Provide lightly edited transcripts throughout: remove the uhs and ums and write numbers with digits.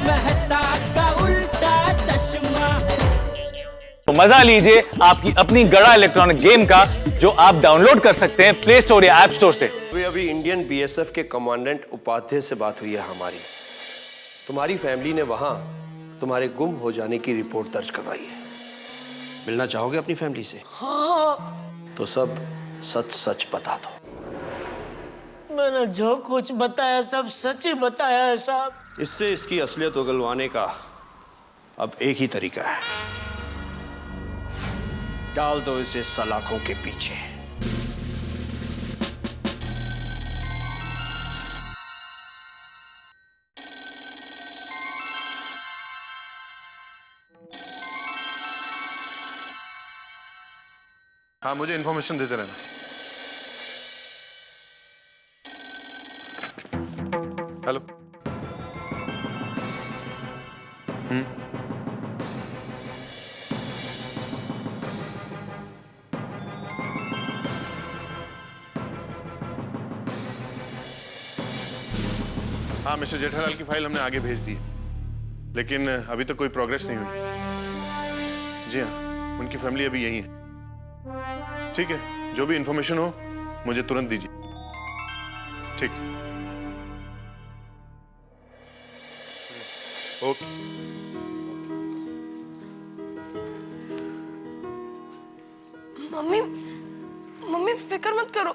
मेहता का उल्टा चश्मा। तो मजा लीजिए आपकी अपनी गड़ा इलेक्ट्रॉनिक गेम का, जो आप डाउनलोड कर सकते हैं प्ले स्टोर या ऐप स्टोर से। अभी इंडियन बीएसएफ के कमांडेंट उपाध्याय से बात हुई है हमारी। तुम्हारी फैमिली ने वहां तुम्हारे गुम हो जाने की रिपोर्ट दर्ज करवाई है। मिलना चाहोगे अपनी फैमिली से? हाँ। तो सब सच सच बता दो। मैंने जो कुछ बताया सब सच ही बताया है साहब। इससे इसकी असलियत उगलवाने का अब एक ही तरीका है, डाल दो इसे सलाखों के पीछे। हाँ, मुझे इन्फॉर्मेशन देते रहना। हेलो। हाँ, मिस्टर जेठालाल की फाइल हमने आगे भेज दी, लेकिन अभी तक कोई प्रोग्रेस नहीं हुई। जी हाँ, उनकी फैमिली अभी यही है। ठीक है, जो भी इंफॉर्मेशन हो मुझे तुरंत दीजिए। ठीक। ओके। मम्मी मम्मी फिक्र मत करो,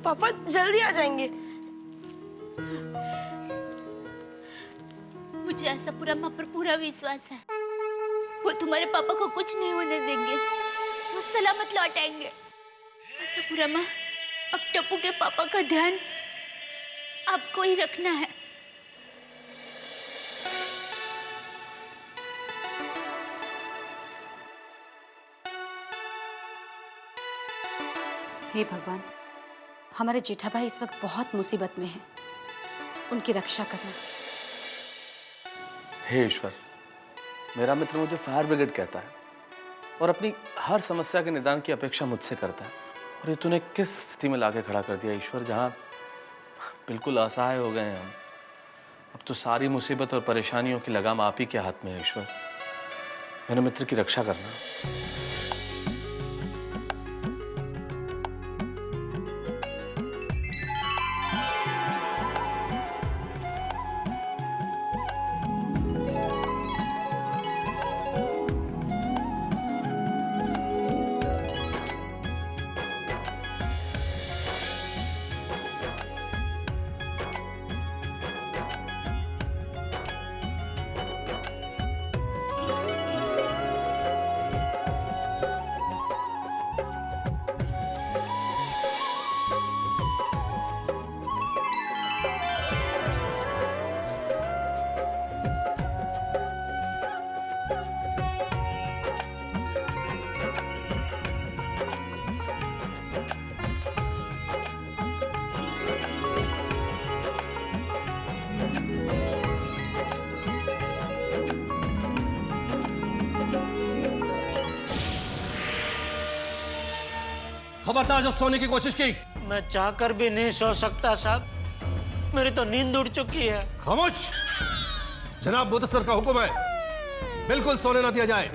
पापा जल्दी आ जाएंगे। मुझे आशापुरमा पर पूरा विश्वास है, वो तुम्हारे पापा को कुछ नहीं होने देंगे, वो सलामत लौट आएंगे। आशापुरमा, अब टप्पू के पापा का ध्यान आपको ही रखना है। हे भगवान, हमारे जेठा भाई इस वक्त बहुत मुसीबत में हैं, उनकी रक्षा करना। हे ईश्वर, मेरा मित्र मुझे फायर ब्रिगेड कहता है और अपनी हर समस्या के निदान की अपेक्षा मुझसे करता है, और ये तूने किस स्थिति में लाके खड़ा कर दिया ईश्वर, जहां बिल्कुल असहाय हो गए हैं हम। अब तो सारी मुसीबत और परेशानियों की लगाम आप ही के हाथ में है ईश्वर, मेरे मित्र की रक्षा करना। खबरदार जो सोने की कोशिश की। मैं चाहकर भी नहीं सो सकता साहब, मेरी तो नींद उड़ चुकी है। खामोश, जनाब मुदस्सर का हुक्म है, बिल्कुल सोने ना दिया जाए।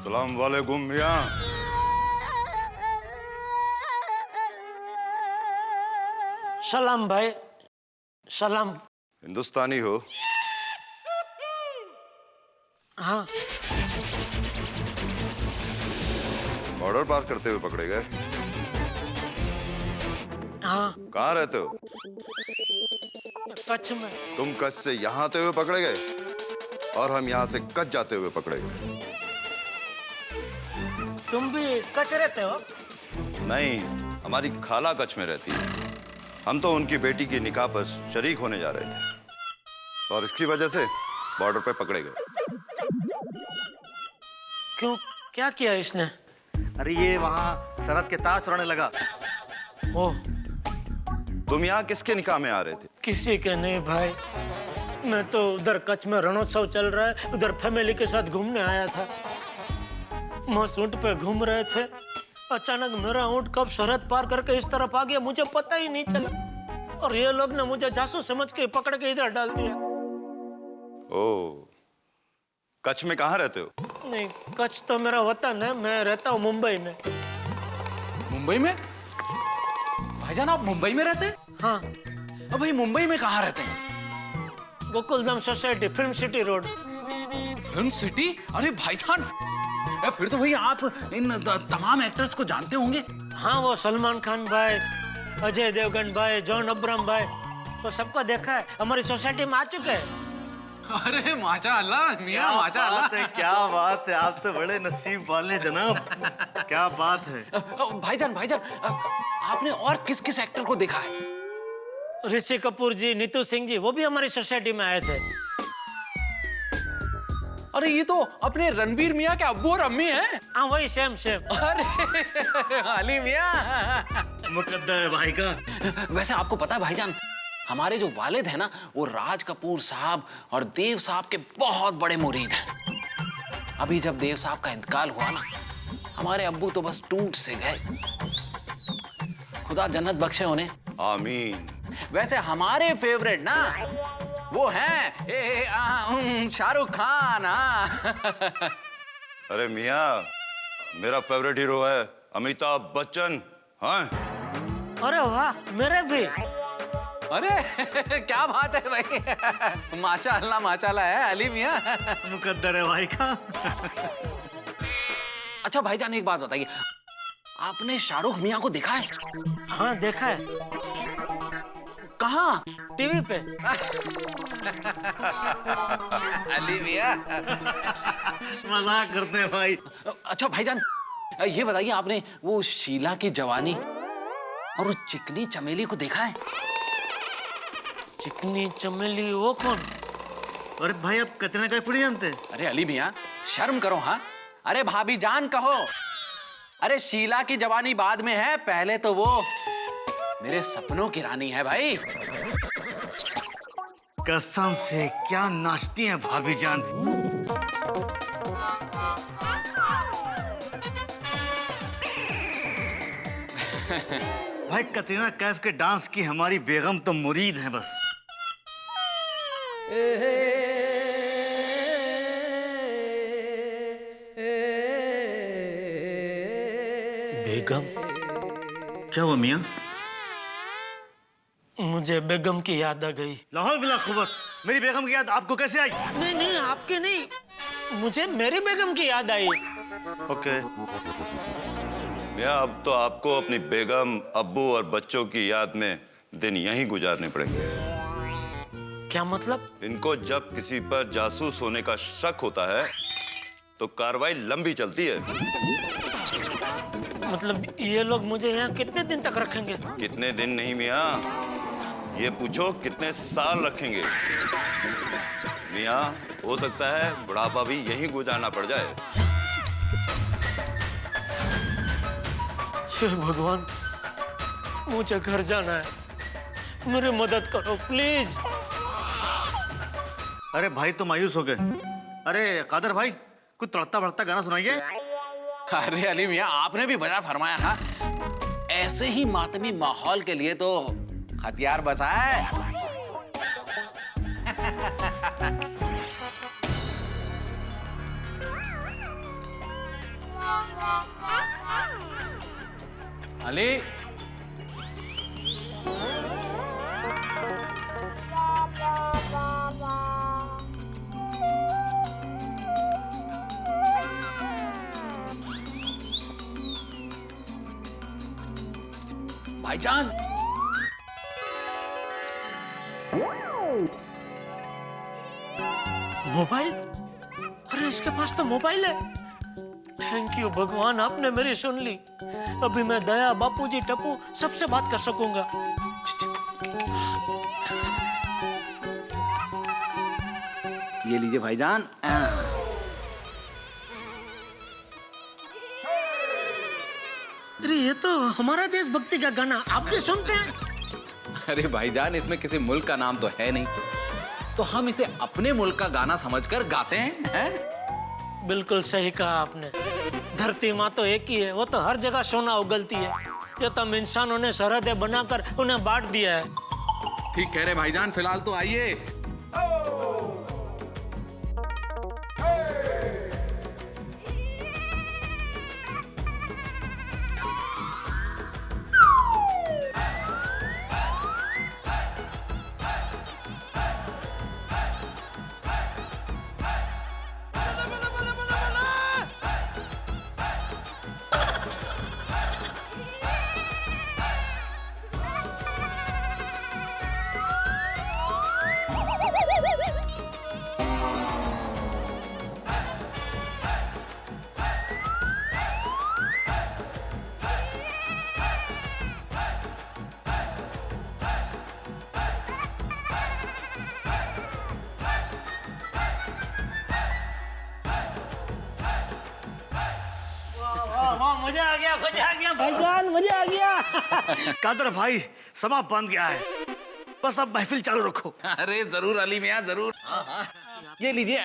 सलाम वालेकुम मियां। सलाम भाई, सलाम। हिंदुस्तानी हो? हाँ। बॉर्डर पार करते हुए पकड़े गए? हाँ। कहाँ रहते हो? कच्छ में। तुम कच्छ से यहाँ आते हुए पकड़े गए और हम यहाँ से कच्छ जाते हुए पकड़े गए। तुम भी कच्छ रहते हो? नहीं, हमारी खाला कच्छ में रहती है। हम तो उनकी बेटी की निकाह पर शरीक होने जा रहे थे और इसकी वजह से बॉर्डर पे पकड़े गए। क्यों, क्या किया इसने? अरे ये वहाँ सरहद के तार चुराने लगा। ओह, तुम यहाँ किसके निकाह में आ रहे थे? किसी के नहीं भाई, मैं तो उधर कच्छ में रणोत्सव चल रहा है, उधर फैमिली के साथ घूमने आया था। मस्त ऊंट पे घूम रहे थे, अचानक मेरा ऊंट कब सरहद पार करके इस तरफ आ गया मुझे पता ही नहीं चला, और ये लोग ने मुझे जासूस समझ के पकड़ के इधर डाल दिया। ओह, कच्छ में कहाँ रहते हो? नहीं, कच्छ तो मेरा वतन है, मैं रहता हूँ मुंबई में। मुंबई में? भाईजान आप मुंबई में रहते हैं? हाँ। अब भाई मुंबई में कहाँ रहते हैं? Gokuldham society, film city road. Film city? अरे भाईजान, फिर तो भाई आप इन तमाम एक्टर्स को जानते होंगे। हाँ, वो सलमान खान भाई, अजय देवगन भाई, जॉन अब्राहम भाई, तो सबको देखा है, हमारी सोसाइटी में आ चुके हैं। अरे माशाअल्लाह मियां, माशाअल्लाह। क्या बात है, आप तो बड़े नसीब वाले जनाब। क्या बात है। भाईजान भाईजान, आपने और किस किस एक्टर को देखा है? ऋषि कपूर जी, नीतू सिंह जी, वो भी हमारी सोसाइटी में आए थे। अरे ये तो अपने रणबीर मियां के अब्बू और अम्मी हैं। हाँ, वही सेम सेम। अरे अली मियां, मुकद्दर है भाई का। वैसे आपको पता है भाईजान, हमारे जो वालिद हैं ना, वो राज कपूर साहब और देव साहब के बहुत बड़े मुरीद हैं। अभी जब देव साहब का इंतकाल हुआ ना, हमारे अब्बू तो बस टूट से गए। खुदा जन्नत बख्शे उन्हें। आमीन। वैसे हमारे फेवरेट ना वो हैं शाहरुख खान। अरे मियाँ, मेरा फेवरेट हीरो है अमिताभ बच्चन। हाँ। अरे वाह, मेरे भी। अरे क्या बात है भाई, माशाअल्लाह माशाअल्लाह है अली मियां। मुकद्दर है भाई का। अच्छा भाईजान, एक बात बताइए, आपने शाहरुख मियां को देखा है? हाँ, देखा है। कहाँ? टीवी पे। अली मियां मजाक करते हैं भाई। अच्छा भाईजान, ये बताइए, आपने वो शीला की जवानी और उस चिकनी चमेली को देखा है? चिकनी चमेली, वो कौन? अरे भाई, आप कतरीना कैफ नहीं जानते? अरे अली मियां, शर्म करो। हाँ, अरे भाभी जान कहो। अरे शीला की जवानी बाद में है, पहले तो वो मेरे सपनों की रानी है भाई। कसम से क्या नाचती हैं भाभी जान। भाई, कतरीना कैफ के डांस की हमारी बेगम तो मुरीद है बस। बेगम? क्या हुआ मियाँ? मुझे बेगम की याद आ गई। लाहौल बिला खुबत, मेरी बेगम की याद आपको कैसे आई? नहीं नहीं, आपकी नहीं, मुझे मेरी बेगम की याद आई। ओके। मियाँ, अब तो आपको अपनी बेगम, अब्बू और बच्चों की याद में दिन यहीं गुजारने पड़ेंगे। क्या मतलब? इनको जब किसी पर जासूस होने का शक होता है तो कार्रवाई लंबी चलती है। मतलब ये लोग मुझे यहाँ कितने दिन तक रखेंगे? कितने दिन नहीं मियाँ, ये पूछो कितने साल रखेंगे। मियाँ, हो सकता है बुढ़ापा भी यहीं गुजारना पड़ जाए। हे भगवान, मुझे घर जाना है, मेरी मदद करो प्लीज। अरे भाई, तो मायूस हो गए। अरे कादर भाई, कुछ तड़कता भड़कता गाना सुनाइए। अरे अली मियां, आपने भी बजा फरमाया। हाँ, ऐसे ही मातमी माहौल के लिए तो हथियार बचा है। अली, भाईजान, मोबाइल? अरे इसके पास तो मोबाइल है। थैंक यू भगवान, आपने मेरी सुन ली। अभी मैं दया, बापूजी, टप्पू सबसे बात कर सकूंगा। ये लीजिए भाईजान। अरे ये तो हमारा देशभक्ति का गाना आप भी सुनते हैं? अरे भाईजान, इसमें किसी मुल्क का नाम तो है नहीं, तो हम इसे अपने मुल्क का गाना समझकर गाते हैं। बिल्कुल सही कहा आपने। धरती माँ तो एक ही है, वो तो हर जगह सोना उगलती है। जो तुम इंसानों ने सरहदें बनाकर उन्हें बांट दिया है। ठीक कह रहे भाईजान। फिलहाल तो आइए। मजा आ गया भाईजान, मजा आ गया। कादर भाई, समा बंद गया है, बस अब महफिल चालू रखो। अरे जरूर अली मियां, जरूर। ये लीजिए।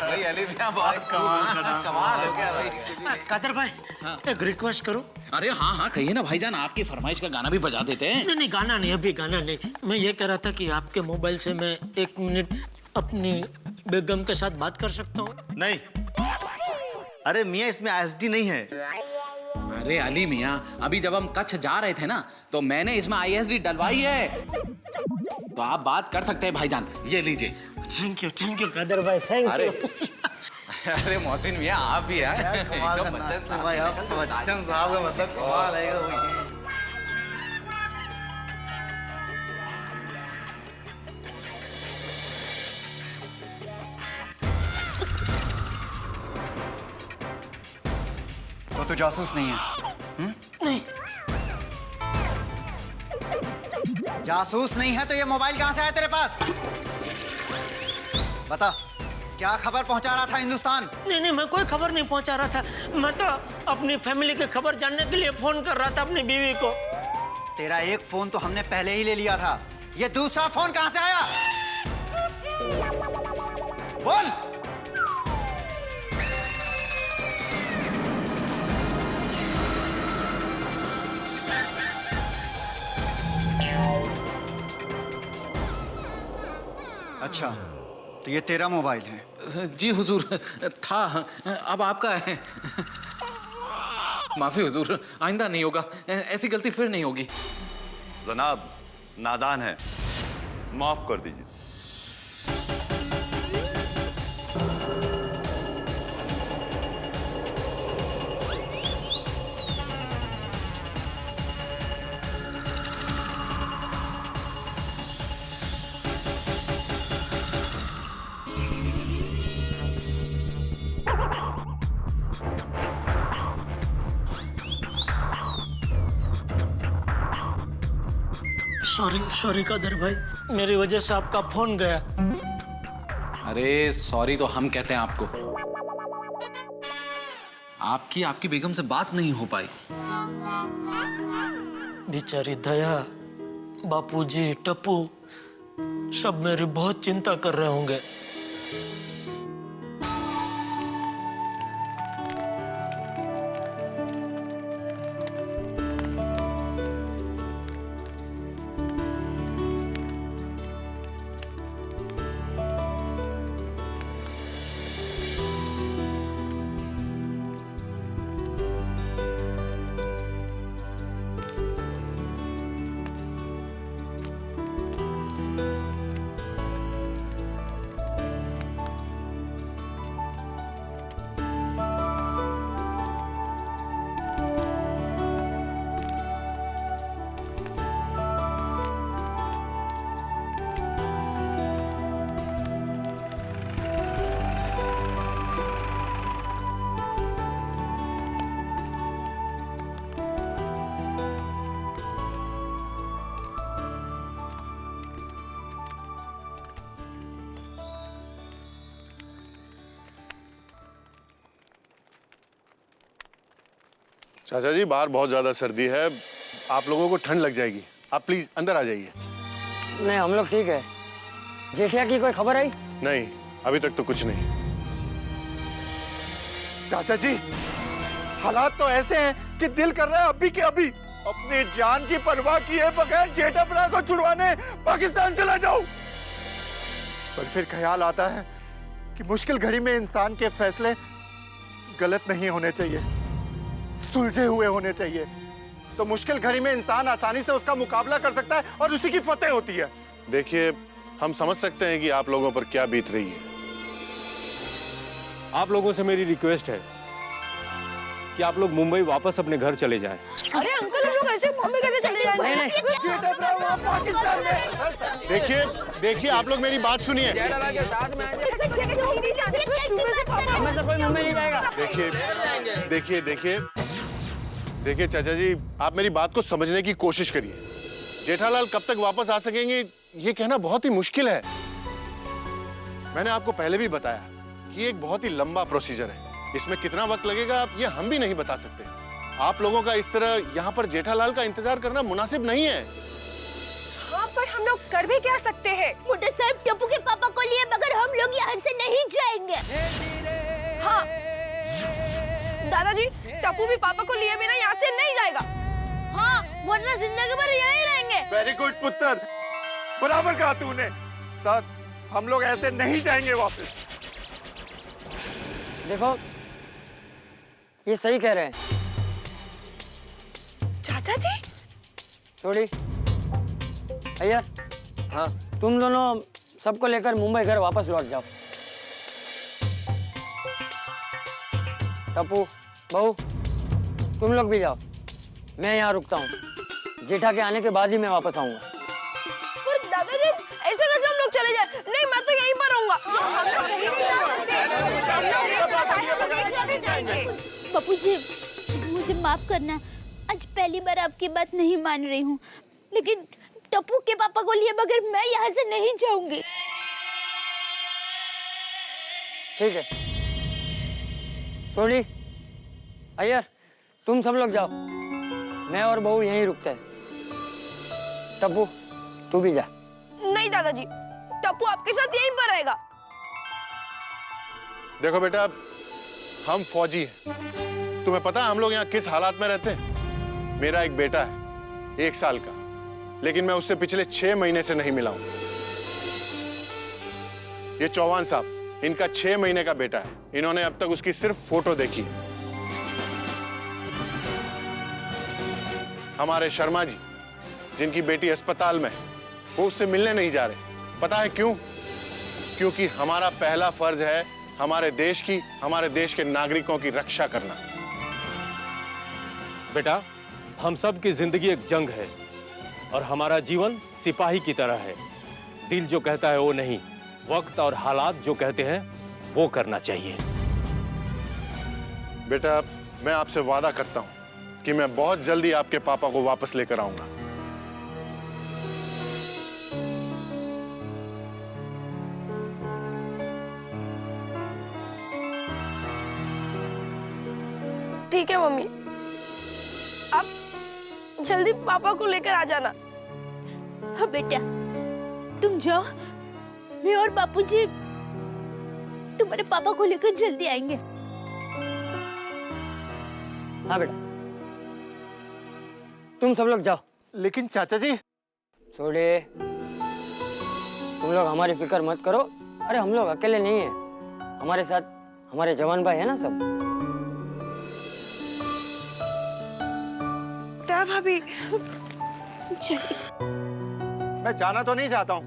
भाई अली मियां, बहुत कमाल हो गया भाई। कादर भाई, एक रिक्वेस्ट करूं? अरे हाँ हाँ, कहिए ना भाईजान। आपकी फरमाइश का गाना भी बजा देते हैं। नहीं, गाना नहीं, अभी गाना नहीं। मैं ये कह रहा था कि आपके मोबाइल से मैं 1 मिनट अपनी बेगम के साथ बात कर सकता हूँ? नहीं। अरे मियाँ, इसमें ISD नहीं है। अरे अली मियां, अभी जब हम कच्छ जा रहे थे ना, तो मैंने इसमें ISD डलवाई है, तो आप बात कर सकते हैं भाईजान। ये लीजिए। थैंक यू कादर भाई, थैंक यू। अरे मोहसिन मियां, आप भी हैं। बच्चन साहब का मतलब कमाल है। तो जासूस नहीं है? नहीं। जासूस नहीं है तो ये मोबाइल कहां से आया तेरे पास? बता, क्या खबर पहुंचा रहा था हिंदुस्तान? नहीं, मैं कोई खबर नहीं पहुंचा रहा था। मैं तो अपनी फैमिली की खबर जानने के लिए फोन कर रहा था अपनी बीवी को। तेरा एक फोन तो हमने पहले ही ले लिया था, ये दूसरा फोन कहां से आया? बोल। अच्छा, तो ये तेरा मोबाइल है? जी हुजूर, था, अब आपका है। माफी हुजूर, आइंदा नहीं होगा, ऐसी गलती फिर नहीं होगी। जनाब नादान है, माफ कर दीजिए। सॉरी कादर भाई, मेरी वजह से आपका फोन गया। अरे सॉरी तो हम कहते हैं आपको। आपकी बेगम से बात नहीं हो पाई। बेचारी दया, बापूजी, टप्पू सब मेरी बहुत चिंता कर रहे होंगे। चाचा जी, बाहर बहुत ज्यादा सर्दी है, आप लोगों को ठंड लग जाएगी। आप प्लीज अंदर आ जाइए। नहीं, हम लोग ठीक है। जेठिया की कोई खबर आई? नहीं, अभी तक तो कुछ नहीं। चाचा जी, हालात तो ऐसे हैं कि दिल कर रहा है अभी के अभी अपने जान की परवाह किए बगैर जेठापरा को छुड़वाने पाकिस्तान चला जाऊं। पर फिर ख्याल आता है कि मुश्किल घड़ी में इंसान के फैसले गलत नहीं होने चाहिए, सुलझे हुए होने चाहिए। तो मुश्किल घड़ी में इंसान आसानी से उसका मुकाबला कर सकता है और उसी की फतेह होती है। देखिए, हम समझ सकते हैं कि आप लोगों पर क्या बीत रही है। आप लोगों से मेरी रिक्वेस्ट है कि आप लोग मुंबई वापस अपने घर चले जाएं। अरे अंकल, हम लोग ऐसे मुंबई कैसे चले जाएंगे? पाकिस्तान में। देखिए, आप लोग मेरी बात सुनिए। देखिए चाचा जी, आप मेरी बात को समझने की कोशिश करिए। जेठालाल कब तक वापस आ सकेंगे ये कहना बहुत ही मुश्किल है। मैंने आपको पहले भी बताया कि एक बहुत ही लंबा प्रोसीजर है। इसमें कितना वक्त लगेगा ये हम भी नहीं बता सकते। आप लोगों का इस तरह यहाँ पर जेठालाल का इंतजार करना मुनासिब नहीं है। हाँ, पर हम लोग कर भी क्या सकते हैं? मोटे साहब टप्पू के पापा को लिए मगर हम लोग यहाँ से नहीं जाएंगे। हाँ दादाजी, टप्पू भी पापा को लिए बिना यहाँ से नहीं जाएगा। हाँ, वरना जिंदगी भर यहीं रहेंगे। वेरी गुड पुत्र, बराबर कहा तूने। सर, हम लोग ऐसे नहीं जाएंगे वापस। देखो, ये सही कह रहे हैं चाचा जी। छोड़ी अय्यर, हाँ, तुम दोनों सबको लेकर मुंबई घर वापस लौट जाओ। टप्पू, बहू, तुम लोग भी जाओ। मैं यहाँ रुकता हूँ। जेठा के आने के बाद ही मैं वापस आऊंगा। पर दादाजी, ऐसे कैसे हम लोग चले जाए? नहीं, मैं तो यहीं पर रहूंगा। पप्पू जी, मुझे माफ करना, आज पहली बार आपकी बात नहीं मान रही हूँ, लेकिन टप्पू के पापा को लिए बगैर मैं यहाँ से नहीं जाऊंगी। ठीक है, सोनी, अय्यर, तुम सब लोग जाओ। मैं और बहू यहीं रुकते हैं। टप्पू, तू भी जा। नहीं दादाजी, टप्पू आपके साथ यहीं पर रहेगा। देखो बेटा, हम फौजी हैं। तुम्हें पता है हम लोग यहाँ किस हालात में रहते हैं? मेरा एक बेटा है 1 साल का, लेकिन मैं उससे पिछले 6 महीने से नहीं मिला हूं। ये चौहान साहब, इनका 6 महीने का बेटा है। इन्होंने अब तक उसकी सिर्फ फोटो देखी। हमारे शर्मा जी, जिनकी बेटी अस्पताल में है, वो उससे मिलने नहीं जा रहे। पता है क्यों? क्योंकि हमारा पहला फर्ज है हमारे देश की, हमारे देश के नागरिकों की रक्षा करना। बेटा, हम सब की जिंदगी एक जंग है और हमारा जीवन सिपाही की तरह है। दिल जो कहता है वो नहीं, वक्त और हालात जो कहते हैं वो करना चाहिए। बेटा, मैं आपसे वादा करता हूं कि मैं बहुत जल्दी आपके पापा को वापस लेकर आऊंगा। ठीक है मम्मी, आप जल्दी पापा को लेकर आ जाना। हाँ बेटा, तुम जाओ, मैं और बापूजी तुम्हारे पापा को लेकर जल्दी आएंगे। हाँ बेटा, तुम सब लोग जाओ। लेकिन चाचा जी। छोड़े, तुम लोग हमारी फिक्र मत करो। अरे हम लोग अकेले नहीं है, हमारे साथ हमारे जवान भाई है ना सब। क्या भाभी? मैं जाना तो नहीं चाहता हूँ,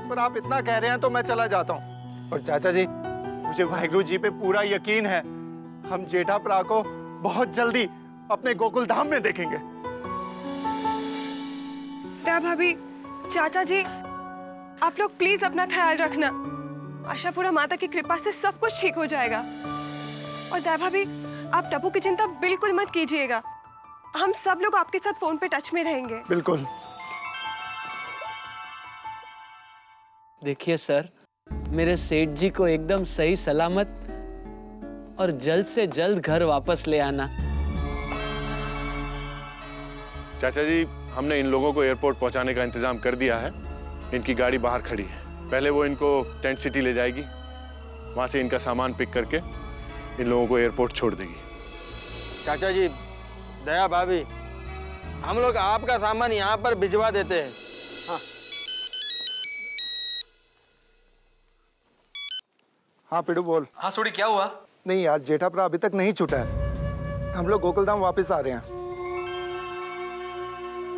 पर आप इतना कह रहे हैं तो मैं चला जाता हूँ। और चाचा जी, मुझे वाहिगुरु जी पे पूरा यकीन है, हम जेठा भरा को बहुत जल्दी अपने गोकुल धाम में देखेंगे। क्या भाभी, चाचा जी, आप लोग प्लीज अपना ख्याल रखना। आशापुरा माता की कृपा से सब कुछ ठीक हो जाएगा। और दया भाभी, आप टप्पू की चिंता बिल्कुल मत कीजिएगा, हम सब लोग आपके साथ फोन पे टच में रहेंगे। बिल्कुल। देखिए सर, मेरे सेठ जी को एकदम सही सलामत और जल्द से जल्द घर वापस ले आना। चाचा जी, हमने इन लोगों को एयरपोर्ट पहुंचाने का इंतजाम कर दिया है। इनकी गाड़ी बाहर खड़ी है, पहले वो इनको टेंट सिटी ले जाएगी, वहां से इनका सामान पिक करके इन लोगों को एयरपोर्ट छोड़ देगी। चाचा जी, दया भाभी, हम लोग आपका सामान यहाँ पर भिजवा देते हैं। हाँ। हाँ पिडू बोल। हाँ सोडी, क्या हुआ? नहीं यार, जेठा भरा अभी तक नहीं छूटा है। हम लोग गोकुलधाम वापस आ रहे हैं।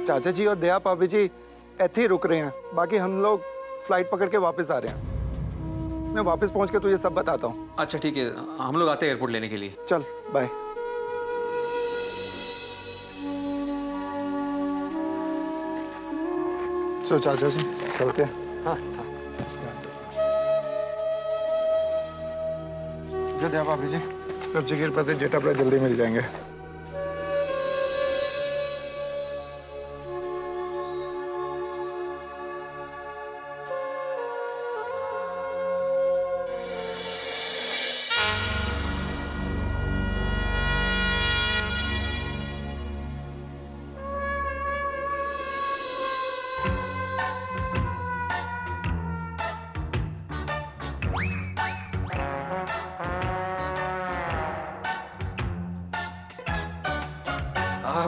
चाचा जी और दया भाभी जी ऐसे ही रुक रहे हैं, बाकी हम लोग फ्लाइट पकड़ के वापस आ रहे हैं। मैं वापस पहुंच के तुझे सब बताता हूँ। अच्छा ठीक है, हम लोग आते हैं एयरपोर्ट लेने के लिए। चल बाय। चलो चाचा जी, चलते हैं। हाँ। दया भाभी जी, सब जगह पर से जेठा भरा जल्दी मिल जाएंगे।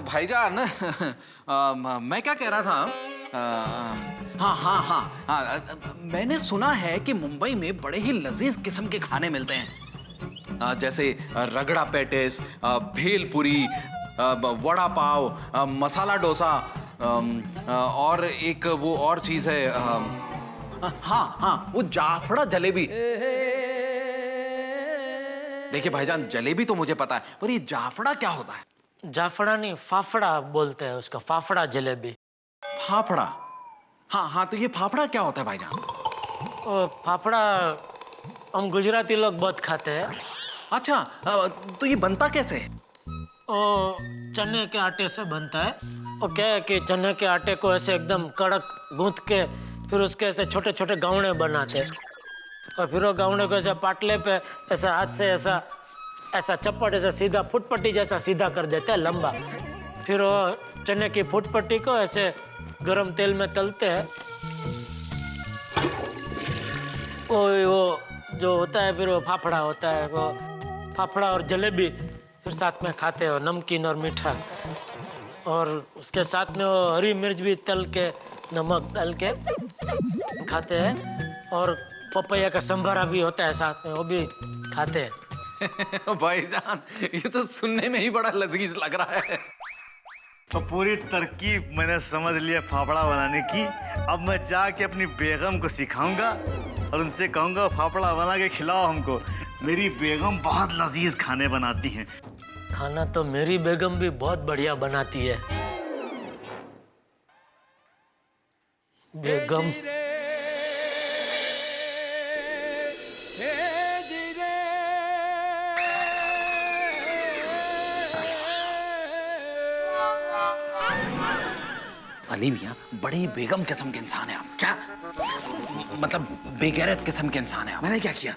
भाईजान, मैं क्या कह रहा था, हाँ, मैंने सुना है कि मुंबई में बड़े ही लजीज किस्म के खाने मिलते हैं, जैसे रगड़ा पेटिस, भेलपुरी, वड़ा पाव, मसाला डोसा, और एक वो और चीज है, हाँ, वो जाफड़ा जलेबी। देखिए भाईजान, जलेबी तो मुझे पता है, पर ये जाफड़ा क्या होता है? जाफड़ा नहीं, फाफड़ा बोलते हैं उसका, फाफड़ा जलेबी। फाफड़ा? हाँ, तो ये फाफड़ा क्या होता है भाईजान? फाफड़ा हम गुजराती लोग बहुत खाते हैं। अच्छा, तो ये बनता कैसे है? चने के आटे से बनता है। और क्या है कि चने के आटे को ऐसे एकदम कड़क गूंथ के फिर उसके ऐसे छोटे छोटे गावड़े बनाते हैं, और फिर वो गावड़े को ऐसे पाटले पे ऐसे हाथ से ऐसा चप्पट ऐसा सीधा फुटपट्टी जैसा सीधा कर देते हैं, लंबा। फिर वो चने की फुटपट्टी को ऐसे गरम तेल में तलते हैं। वो जो होता है फिर वो फाफड़ा होता है, वो फाफड़ा और जलेबी फिर साथ में खाते हो, नमकीन और मीठा। और उसके साथ में वो हरी मिर्च भी तल के नमक डाल के खाते हैं, और पपैया का संभारा भी होता है साथ में, वो भी खाते हैं। भाईजान, ये तो सुनने में ही बड़ा लजीज लग रहा है। तो पूरी तरकीब मैंने समझ लिया फाफड़ा बनाने की। अब मैं जाके अपनी बेगम को सिखाऊंगा और उनसे कहूंगा फाफड़ा बना के खिलाओ हमको। मेरी बेगम बहुत लजीज खाने बनाती हैं। खाना तो मेरी बेगम भी बहुत बढ़िया बनाती है। बेगम अली मियां बड़े बेगम किस्म के इंसान हैं आप। क्या मतलब बेगैरत किस्म के इंसान है आप। मैंने क्या किया?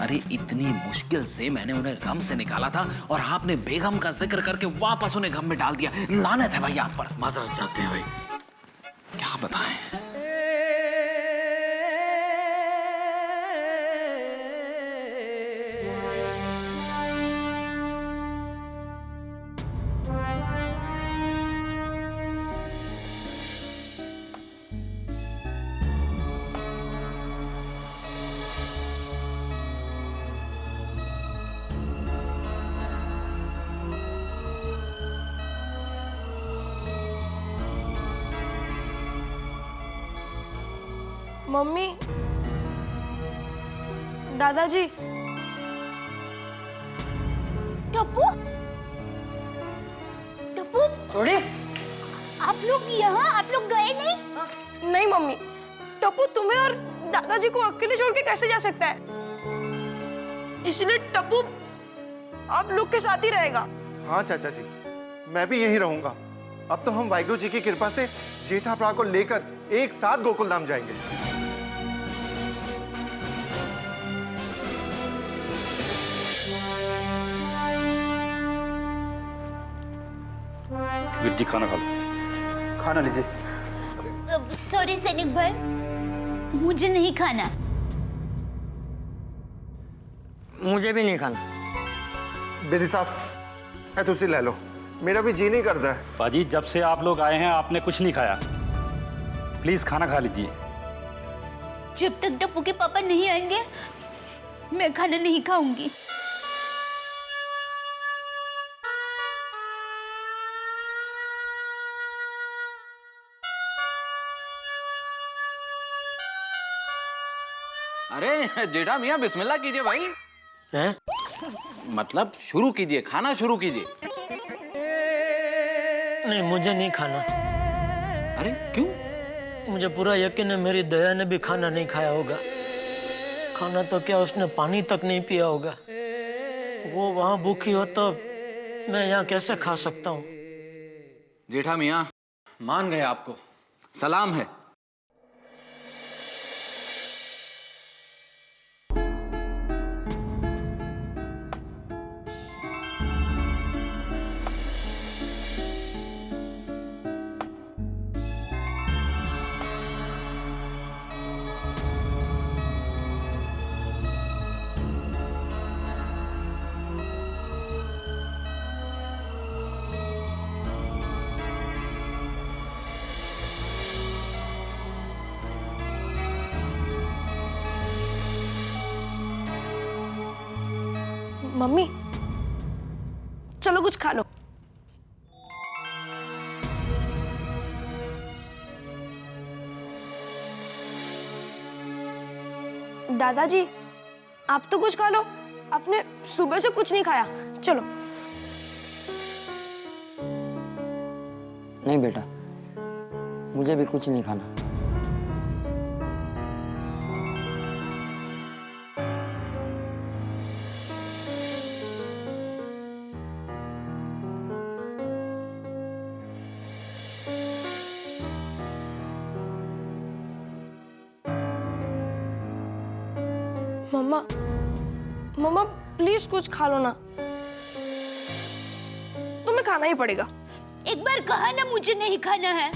अरे इतनी मुश्किल से मैंने उन्हें गम से निकाला था और आपने बेगम का जिक्र करके वापस उन्हें गम में डाल दिया। लानत है भाई आप पर। माजरत चाहते हैं भाई, क्या बताएं। मम्मी, दादाजी। टप्पू, टप्पू, छोड़ी। आप लोग यहाँ, आप लोग गए नहीं? नहीं मम्मी, टप्पू तुम्हें और दादाजी को अकेले छोड़ के कैसे जा सकता है? इसलिए टप्पू आप लोग के साथ ही रहेगा। हाँ चाचा जी, मैं भी यहीं रहूंगा। अब तो हम वाहिगुरु जी की कृपा से जेठा भरा को लेकर एक साथ गोकुल धाम जाएंगे। वीर जी खाना खा लो। खाना लीजिए। सॉरी सैनिक भाई, मुझे नहीं खाना। मुझे भी नहीं खाना। बेदी साहब, है तुसी ले लो, मेरा भी जी नहीं करता है। पाजी, जब से आप लोग आए हैं आपने कुछ नहीं खाया, प्लीज खाना खा लीजिए। जब तक टप्पू के पापा नहीं आएंगे मैं खाना नहीं खाऊंगी। अरे जेठा मियाँ बिस्मिल्लाह कीजिए भाई। हैं? मतलब शुरू कीजिए, खाना शुरू कीजिए। नहीं, मुझे नहीं खाना। अरे क्यों? मुझे पूरा यकीन है मेरी दया ने भी खाना नहीं खाया होगा। खाना तो क्या, उसने पानी तक नहीं पिया होगा। वो वहां भूखी हो तो मैं यहाँ कैसे खा सकता हूँ? जेठा मियाँ मान गए आपको, सलाम है। मम्मी, चलो कुछ खा लो। दादाजी, आप तो कुछ खा लो, आपने सुबह से कुछ नहीं खाया। चलो। नहीं बेटा, मुझे भी कुछ नहीं खाना। मम्मा, मम्मा प्लीज कुछ खा लो ना। तुम्हें खाना ही पड़ेगा। एक बार कहा ना मुझे नहीं खाना है।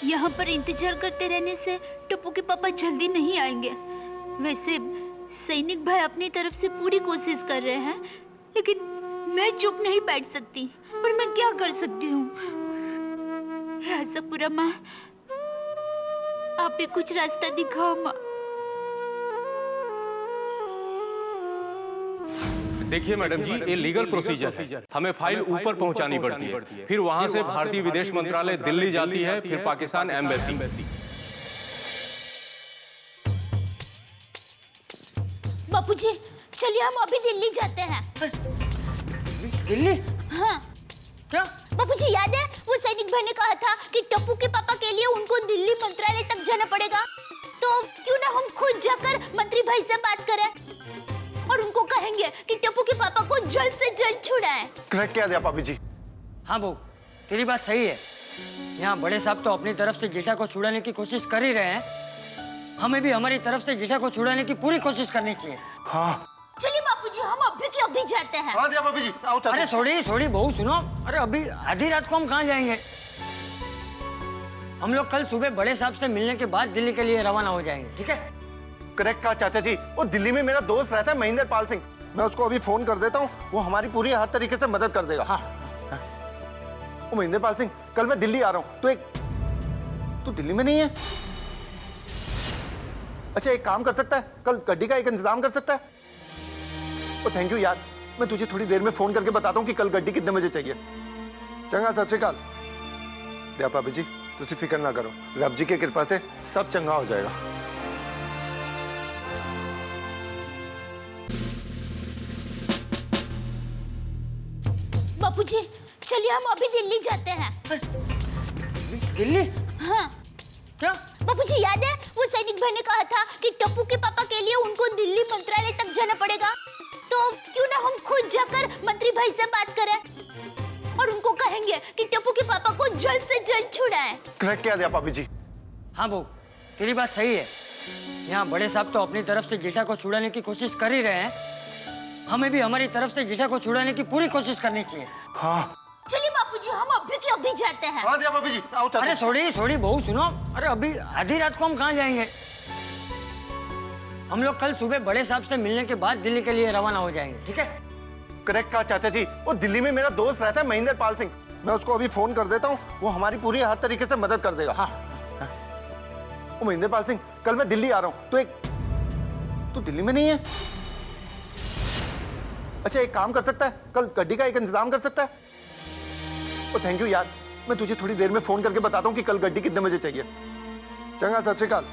यहाँ पर इंतजार करते रहने से टप्पू के पापा जल्दी नहीं आएंगे। वैसे सैनिक भाई अपनी तरफ से पूरी कोशिश कर रहे हैं, लेकिन मैं चुप नहीं बैठ सकती। पर मैं क्या कर सकती हूँ? आशापुरा माँ, आप भी कुछ रास्ता दिखाओ माँ। देखिए मैडम जी, ये लीगल प्रोसीजर है। हमें फाइल ऊपर पहुंचानी पड़ती है, फिर वहां से भारतीय विदेश मंत्रालय दिल्ली जाती है, फिर पाकिस्तान एम्बेसी। बापूजी, चलिए हम अभी दिल्ली जाते हैं। दिल्ली? हाँ। क्या? बापूजी, याद है वो सैनिक भाई ने कहा था कि टप्पू के पापा के लिए उनको दिल्ली मंत्रालय तक जाना पड़ेगा। तो क्यों ना हम खुद जाकर मंत्री भाई से बात करें और उनको कहेंगे कि टप्पू के पापा को जल्द से जल्द छुड़ाएं। करेक्ट कह दिया पापी जी। हाँ बहू, तेरी बात सही है। यहाँ बड़े साहब तो अपनी तरफ से जेठा को छुड़ाने की कोशिश कर ही रहे हैं, हमें भी हमारी तरफ से जेठा को छुड़ाने की पूरी कोशिश करनी चाहिए। हाँ चलिए बापूजी, हम अभी के अभी जाते हैं। हाँ दिया पापी जी, आओ अरे सोड़ी बहू सुनो, अरे अभी आधी रात को हम कहाँ जाएंगे? हम लोग कल सुबह बड़े साहब से मिलने के बाद दिल्ली के लिए रवाना हो जाएंगे, ठीक है? करेक्ट कहा चाचा जी। वो दिल्ली में मेरा दोस्त रहता है महेंद्र पाल सिंह, मैं उसको अभी फोन कर देता हूँ, वो हमारी पूरी हर तरीके से मदद कर देगा। हाँ। वो महेंद्र पाल सिंह, कल मैं दिल्ली आ रहा हूँ, तू दिल्ली में नहीं है? अच्छा एक काम कर सकता है, कल गड्डी का एक इंतजाम कर सकता है? ओ थैंक यू यार, मैं तुझे थोड़ी देर में फोन करके बताता हूँ कि कल गड्डी कितने बजे चाहिए। चंगा, सत श्री अकाल। दया पापी जी, तुझे फिक्र ना करो, रब जी की कृपा से सब चंगा हो जाएगा। बापूजी, चलिए हम अभी दिल्ली जाते हैं। दिल्ली? हाँ। क्या? बापूजी, याद है वो सैनिक भाई ने कहा था कि टप्पू के पापा के लिए उनको दिल्ली मंत्रालय तक जाना पड़ेगा। तो क्यों ना हम खुद जाकर मंत्री भाई से बात करें और उनको कहेंगे कि टप्पू के पापा को जल्द से जल्द छुड़ाएं। करेक्ट कह दिया पापी जी। हाँ बहू, तेरी बात सही है। यहाँ बड़े साहब तो अपनी तरफ से जेठा को छुड़ाने की कोशिश कर ही रहे हैं, हमें भी हमारी तरफ से जेठा को छुड़ाने की पूरी कोशिश करनी चाहिए। हाँ चलिए बापूजी, हम अभी के अभी जाते हैं। हाँ दिया पापी जी, आओ अरे सोड़ी बहू सुनो, अरे अभी आधी रात को हम कहाँ जाएंगे? हम लोग कल सुबह बड़े साहब से मिलने के बाद दिल्ली के लिए रवाना हो जाएंगे, ठीक है? करेक्ट कहा चाचा जी। वो दिल्ली में मेरा दोस्त रहता है महेंद्र पाल सिंह, मैं उसको अभी फोन कर देता हूँ, वो हमारी पूरी हर तरीके से मदद कर देगा। हाँ। वो महेंद्र पाल सिंह, कल मैं दिल्ली आ रहा हूँ, तू दिल्ली में नहीं है? अच्छा एक काम कर सकता है, कल गड्डी का एक इंतजाम कर सकता है? ओ थैंक यू यार, मैं तुझे थोड़ी देर में फोन करके बताता हूँ कि कल गड्डी कितने बजे चाहिए। चंगा, सत श्री अकाल।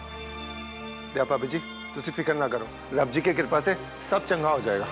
दया पापी जी, तुझे फिक्र ना करो, रब जी की कृपा से सब चंगा हो जाएगा।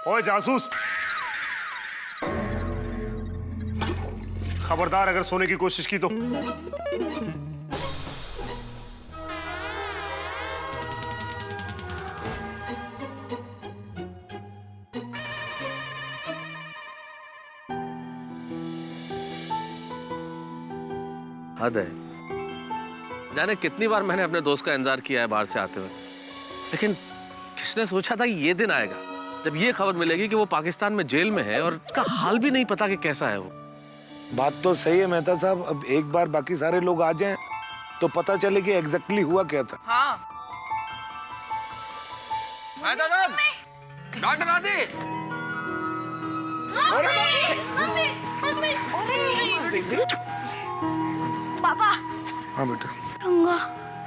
ओए जासूस, खबरदार अगर सोने की कोशिश की तो। हद है, जाने कितनी बार मैंने अपने दोस्त का इंतजार किया है बाहर से आते हुए, लेकिन किसने सोचा था कि ये दिन आएगा जब ये खबर मिलेगी कि वो पाकिस्तान में जेल में है और उसका हाल भी नहीं पता कि कैसा है वो। बात तो सही है मेहता साहब, अब एक बार बाकी सारे लोग आ जाएं तो पता चले कि एग्जैक्टली हुआ क्या था। हाँ। मेहता साहब, डॉक्टर आदि। पापा। हाँ बेटा।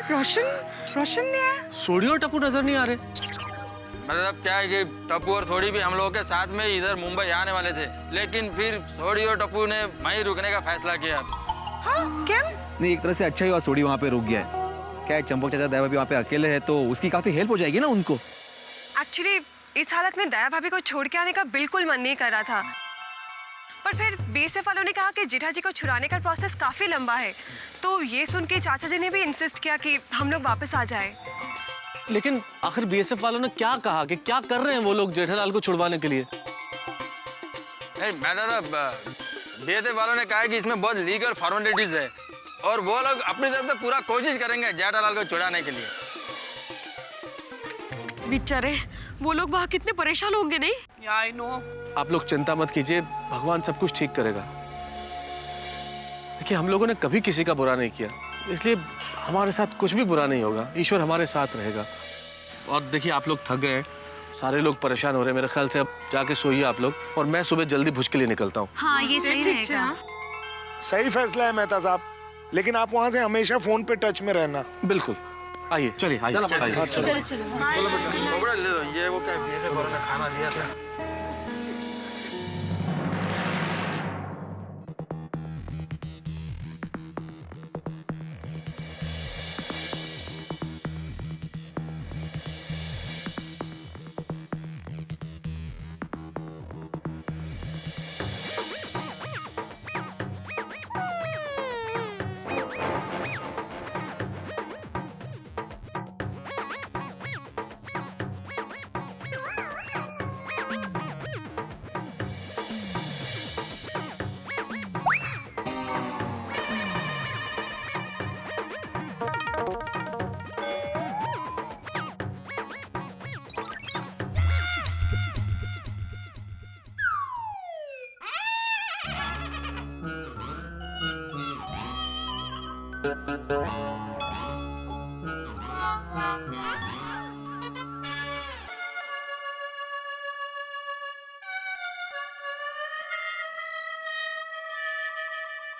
रोशन ने आया? सोडी और टप्पू नजर नहीं आ रहे। मतलब क्या है कि टप्पू और सोडी भी हम लोगों के साथ में इधर मुंबई आने वाले थे, लेकिन फिर सोडी और टप्पू ने वहीं रुकने का फैसला किया। हाँ, क्या? नहीं, एक तरह से अच्छा ही हुआ सोडी वहाँ पे रुक गया है। क्या है, चंपक चाचा दया भाभी वहाँ पे अकेले है तो उसकी काफी हेल्प हो जाएगी ना उनको। एक्चुअली इस हालत में दया भाभी को छोड़ के आने का बिल्कुल मन नहीं कर रहा था, पर फिर बीएसएफ वालों ने कहा कि जेठा जी को छुड़ाने का प्रोसेस काफी लंबा है, तो ये सुन के चाचा जी ने भी इंसिस्ट किया कि हम लोग वापस आ जाए। लेकिन आखिर बीएसएफ वालों ने क्या कहा कि क्या कर रहे हैं वो लोग जेठालाल को छुड़वाने के लिए? मैं दादा बीएसएफ वालों ने कहा है कि इसमें बहुत लीगल फॉर्मेलिटीज है और वो लोग अपनी तरफ से पूरा कोशिश करेंगे जेठालाल को छुड़ाने के लिए। बेचारे वो लोग वहाँ कितने परेशान होंगे नहीं? I know. आप लोग चिंता मत कीजिए, भगवान सब कुछ ठीक करेगा। देखिए, हम लोगों ने कभी किसी का बुरा नहीं किया, इसलिए हमारे साथ कुछ भी बुरा नहीं होगा। ईश्वर हमारे साथ रहेगा। और देखिए, आप लोग थक गए, सारे लोग परेशान हो रहे हैं। मेरे ख्याल से अब जाके सोइए आप लोग, और मैं सुबह जल्दी भुज के लिए निकलता हूँ। हाँ, ये सही रहेगा। सही फैसला है मेहता साहब, लेकिन आप वहाँ से हमेशा फोन पे टच में रहना। बिल्कुल। आइए, चलिए आइए। चलो आइए। चलो। ये वो क्या बीएसएफ वालों ने खाना दिया था।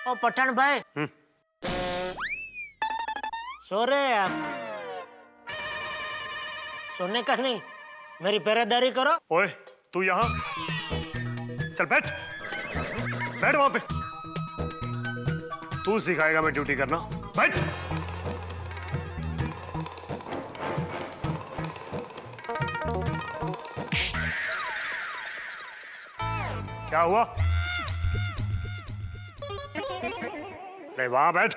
ओ पठान भाई, सो रहे हैं आप? सोने का नहीं, मेरी पहरेदारी करो। ओए तू यहाँ चल, बैठ बैठ वहां पे। तू सिखाएगा मैं ड्यूटी करना, बैठ। क्या हुआ? नहीं, वहां बैठ।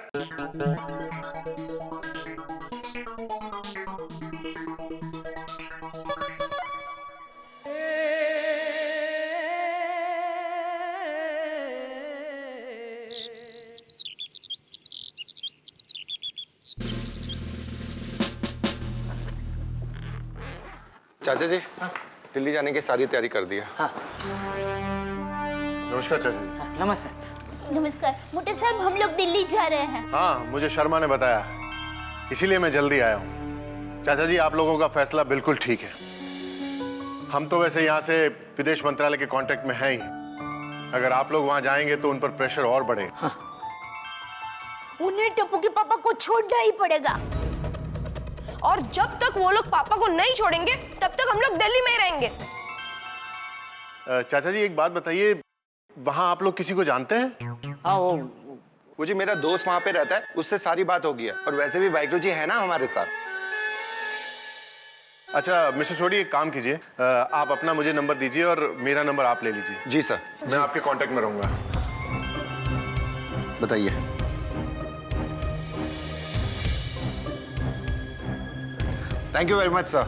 चाचा जी, दिल्ली जाने की सारी तैयारी कर दी है। हाँ। नमस्कार चाचा जी। नमस्ते। नमस्कार मोटे साहब, हम लोग दिल्ली जा रहे हैं। हाँ, मुझे शर्मा ने बताया, इसीलिए मैं जल्दी आया हूँ। चाचा जी, आप लोगों का फैसला बिल्कुल ठीक है। हम तो वैसे यहाँ से विदेश मंत्रालय के कांटेक्ट में हैं ही। अगर आप लोग वहाँ जाएंगे तो उन पर प्रेशर और बढ़ेगा। हाँ। उन्हें टप्पू के पापा को छोड़ना ही पड़ेगा, और जब तक वो लोग पापा को नहीं छोड़ेंगे तब तक हम लोग दिल्ली में ही रहेंगे। चाचा जी, एक बात बताइए, वहाँ आप लोग किसी को जानते हैं? हाँ, वो जी मेरा दोस्त वहाँ पे रहता है, उससे सारी बात हो गई है। और वैसे भी वाहिगुरु जी है ना हमारे साथ। अच्छा मिस्टर सोडी, एक काम कीजिए, आप अपना मुझे नंबर दीजिए और मेरा नंबर आप ले लीजिए। जी सर। मैं आपके कांटेक्ट में रहूंगा। बताइए। Thank you very much sir.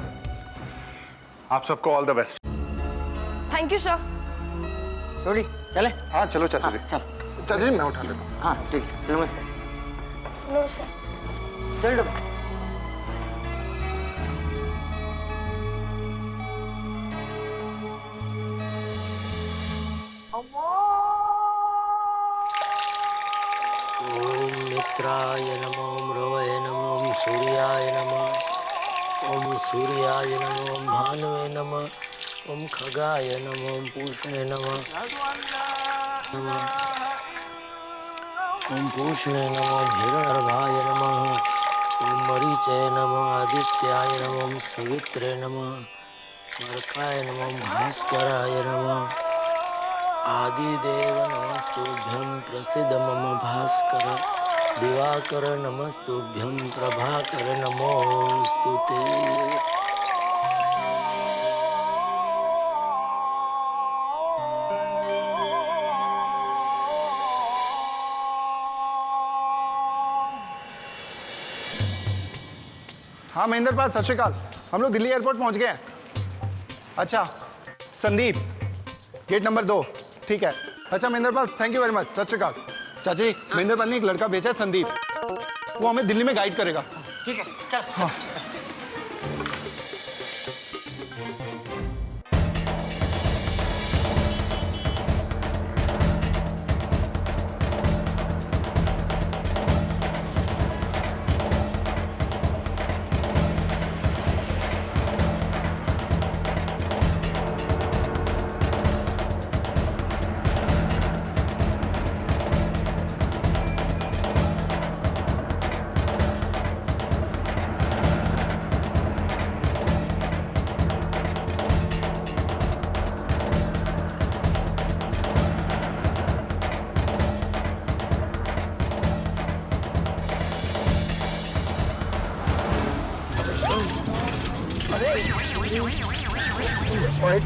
आप सबको all the best. Thank you sir. सोडी चले? हाँ चलो चाचा जी। चल चाचा जी, मैं उठा लेता हूँ। हाँ ठीक है। नमस्ते। नमस्ते। चल ओम मित्राय नमो रवये नमो सूर्याय नमः ओम सूर्याय नमो भानुवे नमः ओम खगाय नमो पूषणे नमः ओम पूषणे नमो हिरण्यगर्भाय नमः ओम मरीचय नमो आदित्याय नमो सवित्रे नमः मर्काय नमो भास्कराय नमः आदिदेव नमस्तुभ्यं प्रसिद्ध मम भास्कर दिवाकर नमस्तुभ्यं प्रभाकर नमोस्तुते। हाँ महेंद्र पाल, सत श्रीकाल। हम लोग दिल्ली एयरपोर्ट पहुंच गए हैं। अच्छा संदीप, गेट नंबर 2, ठीक है। अच्छा Mahendra Pal, thank you very much, सत श्रीकाल। चाची, महेंद्र पाल ने एक लड़का भेजा है संदीप, वो हमें दिल्ली में गाइड करेगा। ठीक है, चल। हाँ।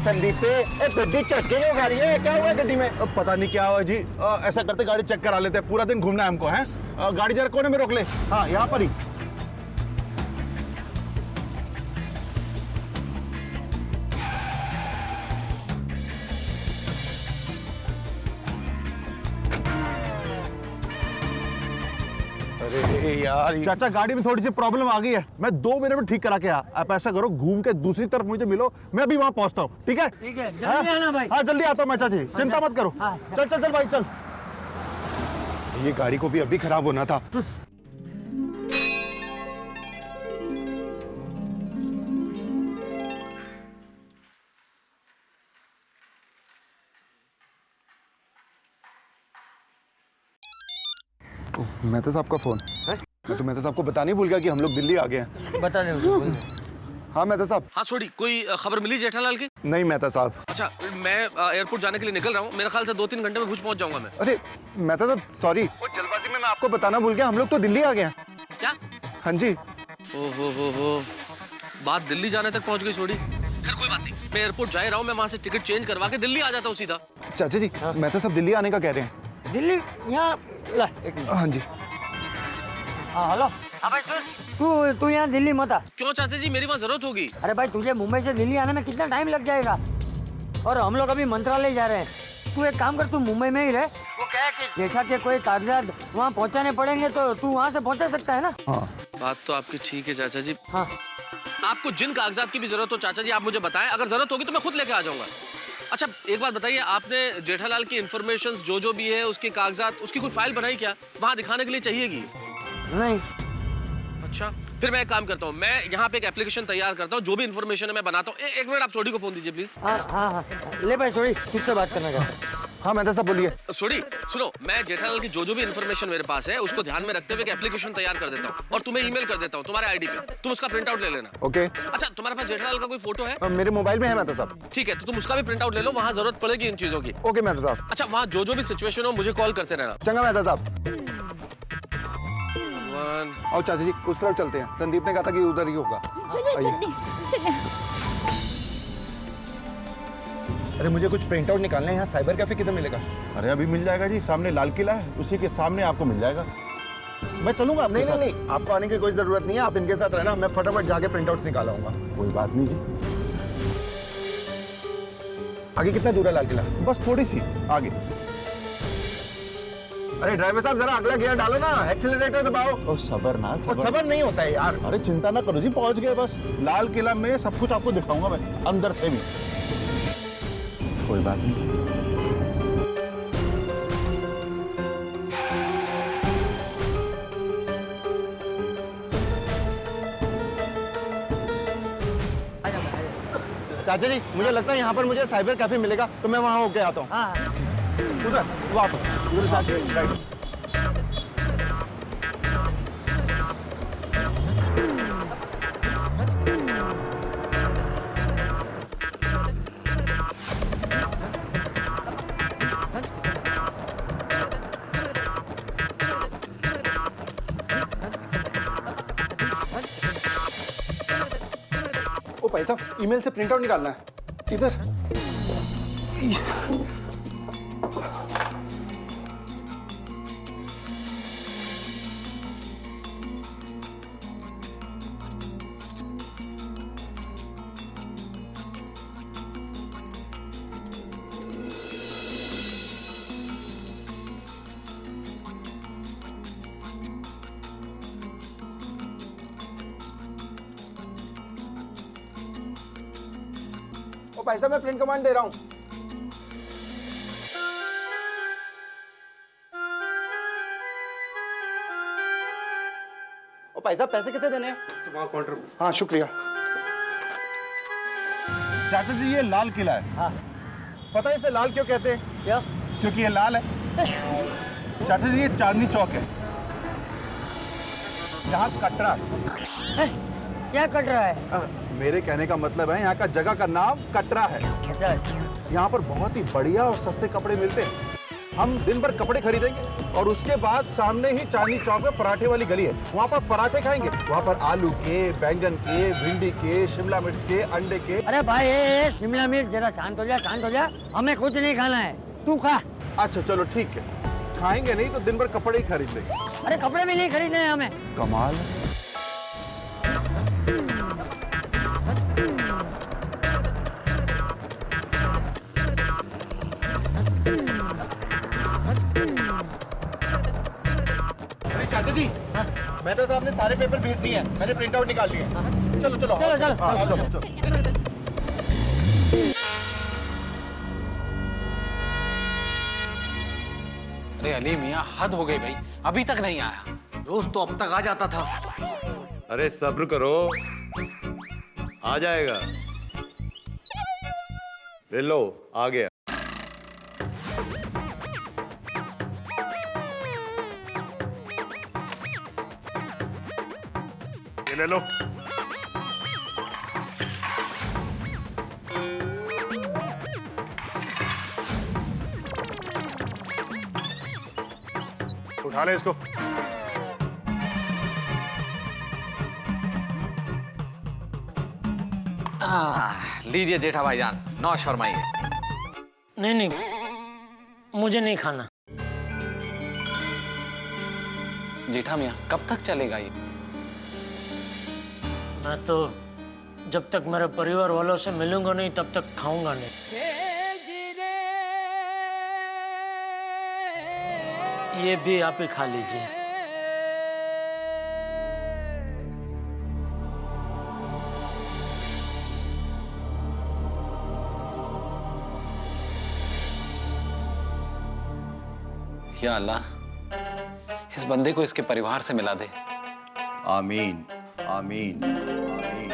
संदीप पे गड्डी चक्के जो गाड़ी है, क्या हुआ गड्डी में? पता नहीं क्या हुआ जी। ऐसा करते गाड़ी चेक करा लेते हैं, पूरा दिन घूमना है हमको। है गाड़ी जरा कोने में रोक ले। हाँ यहाँ पर ही। अरे यार चाचा, गाड़ी में थोड़ी सी प्रॉब्लम आ गई है, मैं 2 मिनट में ठीक करा के आप ऐसा करो, घूम के दूसरी तरफ मुझे मिलो, मैं अभी वहां पहुंचता हूँ। ठीक है? ठीक है, जल्दी आना भाई। हाँ जल्दी आता हूँ मैं चाची, चिंता मत करो। चल चल चल भाई चल। ये गाड़ी को भी अभी खराब होना था। मेहता साहब का फोन है? मैं तो मेहता साहब को बताने भूल गया कि हम लोग दिल्ली आ गए हैं। बता दे। हाँ मेहता साहब। हाँ छोड़ी, कोई खबर मिली जेठालाल की? नहीं मेहता साहब। अच्छा, मैं एयरपोर्ट जाने के लिए निकल रहा हूँ, मेरे ख्याल से 2-3 घंटे में भुज पहुंच जाऊंगा मैं। अरे मेहता साहब सॉरी, वो जल्दबाजी में मैं आपको बताना भूल गया, हम लोग तो दिल्ली आ गए हैं। क्या? हाँ जी। हो बात दिल्ली जाने तक पहुंच गई छोड़ी। खैर कोई बात नहीं, मैं एयरपोर्ट जा रहा हूँ, मैं वहाँ से टिकट चेंज करवा के दिल्ली आ जाता हूँ सीधा। चाचा जी, मेहता साहब दिल्ली आने का कह रहे हैं। दिल्ली? यहाँ ला एक मिनट। हाँ जी। हाँ हेलो। हाँ भाई सुन, तू यहाँ दिल्ली मत आ। क्यों चाचा जी, मेरी वहाँ जरूरत होगी। अरे भाई तुझे मुंबई से दिल्ली आने में कितना टाइम लग जाएगा, और हम लोग अभी मंत्रालय जा रहे हैं। तू एक काम कर, तू मुंबई में ही रह। वो क्या है कि जेठा के कोई कागजात वहाँ पहुँचाने पड़ेंगे तो तू वहाँ से पहुँचा सकता है ना। हाँ। बात तो आपकी ठीक है चाचा जी। हाँ। आपको जिन कागजात की भी जरूरत हो चाचा जी, आप मुझे बताएं, अगर जरूरत होगी तो मैं खुद लेके आ जाऊंगा। अच्छा एक बात बताइए, आपने जेठालाल की इन्फॉर्मेशन जो भी है उसके कागजात, उसकी कोई फाइल बनाई क्या? वहाँ दिखाने के लिए चाहिएगी? नहीं। अच्छा फिर मैं एक काम करता हूँ, मैं यहाँ पे एक एप्लीकेशन तैयार करता हूँ, जो भी इन्फॉर्मेशन है मैं बनाता हूँ। एक मिनट आप सोडी को फोन दीजिए प्लीज। हाँ, ले भाई सोडी, तुझसे बात करना चाहता हूँ। हाँ मैं तो सब बोलिए। सोडी सुनो, मैं जेठालाल की जो भी इन्फॉर्मेशन मेरे पास है उसको ध्यान में रखते हुए एक एप्लीकेशन तैयार कर देता हूँ और तुम्हें ईमेल कर देता हूँ तुम्हारे आईडी पे, तुम उसका प्रिंट आउट ले लेना। ओके। अच्छा तुम्हारे पास जेठालाल का कोई फोटो है? मेरे मोबाइल में है मैं तो सब। ठीक है, तो तुम उसका भी प्रिंट आउट ले लो, वहाँ जरूरत पड़ेगी इन चीजों की। ओके मैं तो साहब। अच्छा वहाँ जो भी सिचुएशन हो मुझे कॉल करते रहना। चंगा मैं तो साहब। और चाचा जी उस तरफ चलते हैं, संदीप ने कहा था कि उधर ही होगा। चलिए। अरे मुझे कुछ प्रिंट आउट निकालना है, यहाँ साइबर कैफे किधर मिलेगा? अरे अभी मिल जाएगा जी, सामने लाल किला है, उसी के सामने आपको मिल जाएगा। मैं चलूंगा? नहीं, आपको आने की कोई जरूरत नहीं है, आप इनके साथ रहना, मैं फटाफट जाके प्रिंट आउट निकाल आऊंगा। कोई बात नहीं जी। आगे कितना दूर है लाल किला? बस थोड़ी सी आगे। अरे ड्राइवर साहब जरा अगला गियर डालो ना, एक्सीलरेटर दबाओ। सबर ना, सबर नहीं होता है यार। अरे चिंता ना करो जी, पहुंच गए बस। लाल किला में सब कुछ आपको दिखाऊंगा मैं, अंदर से भी। कोई बात नहीं। चाचा जी मुझे लगता है यहाँ पर मुझे साइबर कैफे मिलेगा, तो मैं वहाँ होके आता हूँ। उधर वहाँ पर उधर चाचा जी राइट। ओ भाई साहब ईमेल से प्रिंट आउट निकालना है इधर। भाई साहब मैं प्रिंट कमांड दे रहा हूँ। ओ भाई साहब पैसे कितने देने हैं? वहाँ काउंटर। हाँ शुक्रिया। चाचा जी ये लाल किला है। हाँ। पता है इसे लाल क्यों कहते हैं? क्या? क्योंकि ये लाल है। चाचा जी ये चांदनी चौक है, यहाँ कटरा है। क्या कट रहा है? मेरे कहने का मतलब है यहाँ का जगह का नाम कटरा है। अच्छा। यहाँ पर बहुत ही बढ़िया और सस्ते कपड़े मिलते हैं। हम दिन भर कपड़े खरीदेंगे और उसके बाद सामने ही चांदनी चौक में पराठे वाली गली है, वहाँ पर पराठे खाएंगे। वहाँ पर आलू के, बैंगन के, भिंडी के, शिमला मिर्च के, अंडे के। अरे भाई शिमला मिर्च जरा शांत हो जा, शांत हो जा, हमें कुछ नहीं खाना है, तू खा। अच्छा चलो ठीक है, खाएंगे नहीं तो दिन भर कपड़े ही खरीद लेंगे। अरे कपड़े भी नहीं खरीदने हैं हमें। कमाल। चाचा जी मेहता साहब ने सारे पेपर भेज दिए हैं, मैंने प्रिंट आउट निकाल लिए। चलो चलो चलो चलो हाँ, चलो चलो। अरे अली मियाँ हद हो गई भाई, अभी तक नहीं आया। रोज तो अब तक आ जाता था। अरे सब्र करो, आ जाएगा। ले लो आ गया। ये ले लो। उठा ले इसको। लीजिए जेठा भाईजान, नौश फरमाइए। नहीं नहीं मुझे नहीं खाना। जेठा मियाँ कब तक चलेगा ये? मैं तो जब तक मेरे परिवार वालों से मिलूंगा नहीं तब तक खाऊंगा नहीं। ये भी आप ही खा लीजिए। या अल्लाह, इस बंदे को इसके परिवार से मिला दे। आमीन आमीन आमीन।